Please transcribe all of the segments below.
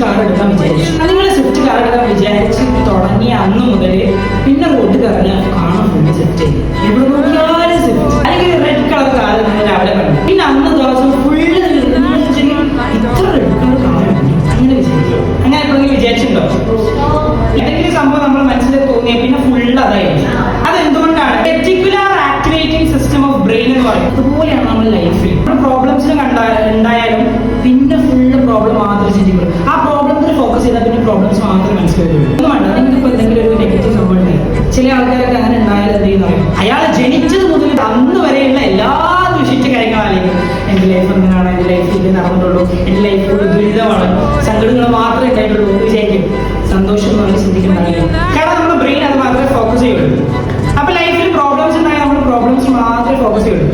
Car എടുക്കാൻ വിചാരിച്ചു. നിങ്ങൾ സ്വിഫ്റ്റ് കാർ എടുക്കാൻ വിചാരിച്ച് തുടങ്ങിയ അന്ന് മുതൽ പിന്നെ റോഡ് കറങ്ങാൻ കാണാൻ ഫുള്ള് സ്വിഫ്റ്റ്. എവിടെ നോക്കിയാലും സ്വിഫ്റ്റ്, അല്ലെങ്കിൽ റെഡ് കളർ കാർ നിങ്ങൾ അവിടെ കണ്ടു. പിന്നെ അന്ന് ദിവസം ഫുള്ള് ഇത്ര റെഡ് കളർ കാറുണ്ട് അങ്ങനെ വിചാരിച്ചു. അങ്ങനെ എപ്പോഴെങ്കിലും വിചാരിച്ചിട്ടുണ്ടോ? ഏതെങ്കിലും സംഭവം നമ്മുടെ മനസ്സിൽ തോന്നിയാൽ പിന്നെ ഫുള്ള് അതായിരുന്നു. അതെന്തുകൊണ്ടാണ്? Reticular activating system of brain എന്ന് പറയുന്നത്. അതുപോലെയാണ് നമ്മുടെ ലൈഫിൽ പ്രോബ്ലംസിന് ഉണ്ടായാലും പിന്നെ ഫുള്ള് പ്രോബ്ലം മാത്രമേ ചിന്തിക്കുള്ളൂ. ആ പ്രോബ്ലത്തിൽ ഫോക്കസ് ചെയ്താൽ പിന്നെ പ്രോബ്ലംസ് മാത്രമേ മനസ്സിലാവുള്ളൂ. ഒന്നും വേണ്ട, നിങ്ങൾക്കിപ്പോൾ എന്തെങ്കിലും ഒരു നെഗറ്റീവ് സംഭവം ഉണ്ടായി. ചില ആൾക്കാരൊക്കെ അങ്ങനെ ഉണ്ടായാൽ എന്ത് ചെയ്യുന്ന പറയും, അയാൾ ജനിച്ചത് മുതൽ അന്ന് വരെയുള്ള എല്ലാ ദുഷിച്ച കാര്യങ്ങളായിരിക്കും. എൻ്റെ ലൈഫ് എങ്ങനെയാണ്, എൻ്റെ ലൈഫ് ഇത് നടന്നിട്ടുള്ളൂ, എൻ്റെ ലൈഫ് ദുരിതമാണ്, സങ്കടങ്ങൾ മാത്രമേ ഉണ്ടായിട്ടുള്ളൂ വിചാരിക്കും. സന്തോഷം എന്ന് പറഞ്ഞ് ചിന്തിക്കുന്നുണ്ടാവില്ല. കാരണം നമ്മുടെ ബ്രെയിൻ അത് മാത്രമേ ഫോക്കസ് ചെയ്യുള്ളൂ. അപ്പൊ ലൈഫിൽ പ്രോബ്ലംസ് ഉണ്ടായാൽ നമ്മൾ പ്രോബ്ലംസ് മാത്രമേ ഫോക്കസ് ചെയ്യുള്ളൂ.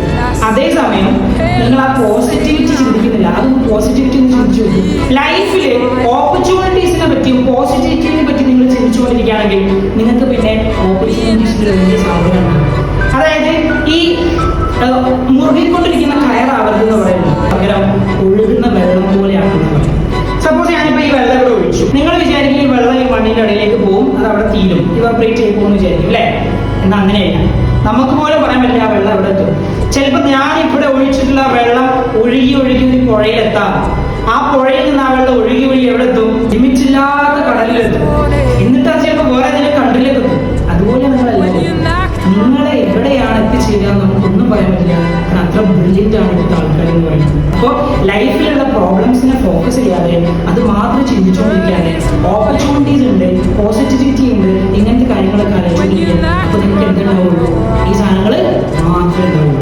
അതേസമയം നിങ്ങൾ ആ പോസിറ്റിവിറ്റി ചിന്തിക്കുന്നില്ല. അത് പോസിറ്റിവിറ്റി എന്ന് ചിന്തിച്ചു നോക്കും. ലൈഫിൽ ഓപ്പർച്യൂണിറ്റീസിനെ പറ്റിയും പോസിറ്റിവിറ്റിനെ പറ്റി നിങ്ങൾ ചിന്തിച്ചുകൊണ്ടിരിക്കുകയാണെങ്കിൽ നിങ്ങൾക്ക് പിന്നെ ഓപ്പർച്യൂണിറ്റീസിന്റെ വലിയ സാധ്യതയുണ്ട്. അതായത് ഈ മുറുകിക്കൊണ്ടിരിക്കുന്ന കയറാവരുത് എന്ന് പറയുന്നത് പകരം ഒഴുകുന്ന വെള്ളം പോലെയാണെന്ന് പറയും. സപ്പോസ് ഞാനിപ്പോൾ ഈ വെള്ളം ഇവിടെ ഒഴിച്ചു, നിങ്ങൾ വിചാരിക്കും ഈ വെള്ളം ഈ മണ്ണിന്റെ ഇടയിലേക്ക് പോകും, അത് അവിടെ തീരും, ഇവപ്രേറ്റ് ചെയ്ത് പോകുമെന്ന് വിചാരിക്കും അല്ലേ? എന്നാൽ അങ്ങനെയല്ല. നമുക്ക് പോലും പറയാൻ പറ്റില്ല ആ വെള്ളം എവിടെ എത്തും. ചിലപ്പോൾ ഞാൻ ഇവിടെ ഒഴിച്ചിട്ടുള്ള വെള്ളം ഒഴുകി ഒരു പുഴയിലെത്താം. ആ പുഴയിൽ നിന്ന് ആ വെള്ളം ഒഴുകി എവിടെ എത്തും? ലിമിറ്റില്ലാത്ത കടലിലെത്തും. എന്നിട്ട് അത് ചിലപ്പോൾ വേറെ ഏതെങ്കിലും കണ്ടിലേക്ക് എത്തും. അതുപോലെ നിങ്ങളെ എവിടെയാണ് എത്തിച്ചേരുക നമുക്കൊന്നും പറയാൻ പറ്റില്ല. കാരണം അത്ര ബ്രില്യൻ്റ് ആണ് ഇവിടുത്തെ ആൾക്കാർ എന്ന് പറയുന്നത്. അപ്പോൾ ലൈഫിലുള്ള പ്രോബ്ലംസിനെ ഫോക്കസ് ചെയ്യാതെ അത് മാത്രം ചിന്തിച്ചുകൊണ്ടിരിക്കാതെ ഓപ്പർച്യൂണിറ്റീസ് ഉണ്ട്, പോസിറ്റിവിറ്റി ഉണ്ട്, ഇങ്ങനത്തെ കാര്യങ്ങളൊക്കെ ആലോചിച്ചിരിക്കുക. അപ്പോൾ നിങ്ങൾക്ക് എന്തുണ്ടാവുള്ളൂ? ഈ സാധനങ്ങൾ മാത്രമേ ഉണ്ടാവുള്ളൂ.